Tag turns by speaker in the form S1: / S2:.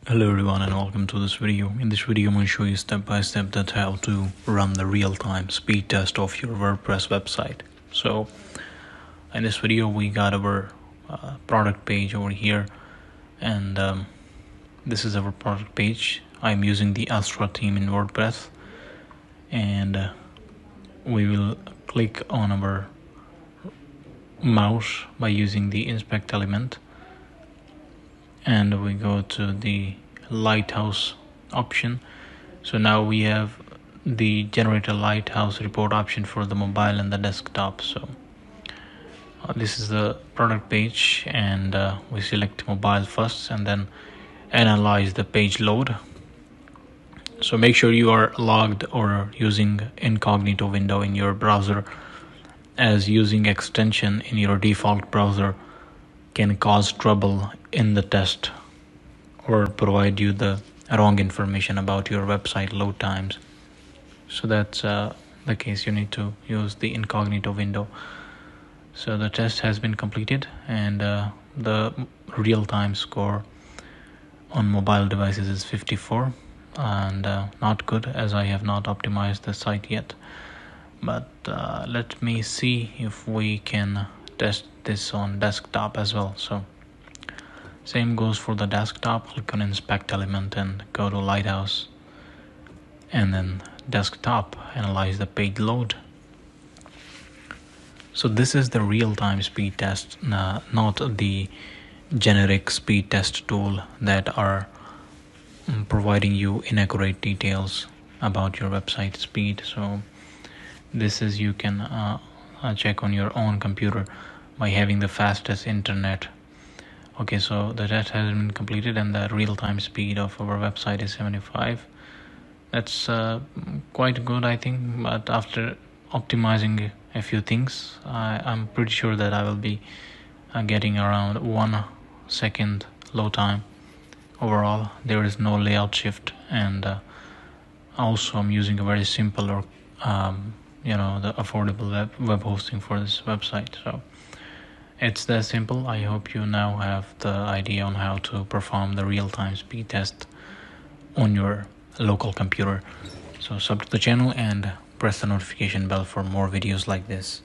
S1: Hello everyone and welcome to this video. In this video I'm going to show you step by step that how to run the real-time speed test of your WordPress website. So in this video we got our product page over here, and this is our product page. I'm using the Astra theme in WordPress, and we will click on our mouse by using the inspect element, and we go to the Lighthouse option. So now we have the generate a Lighthouse report option for the mobile and the desktop. So this is the product page, and we select mobile first and then analyze the page load. So make sure you are logged or using incognito window in your browser, as using extension in your default browser can cause trouble in the test or provide you the wrong information about your website load times. So that's the case. You need to use the incognito window. So the test has been completed, and the real-time score on mobile devices is 54, and not good, as I have not optimized the site yet. But let me see if we can test this on desktop as well. So same goes for the desktop. Click on inspect element and go to Lighthouse, and then desktop, analyze the page load. So this is the real-time speed test, not the generic speed test tool that are providing you inaccurate details about your website speed. So this is, you can check on your own computer by having the fastest internet. Okay, so the test has been completed, and the real-time speed of our website is 75. That's quite good, I think, but after optimizing a few things, I'm pretty sure that I will be getting around 1 second load time overall. There is no layout shift, and also I'm using a very simple or the affordable web hosting for this website. So it's that simple. I hope you now have the idea on how to perform the real-time speed test on your local computer. So sub to the channel and press the notification bell for more videos like this.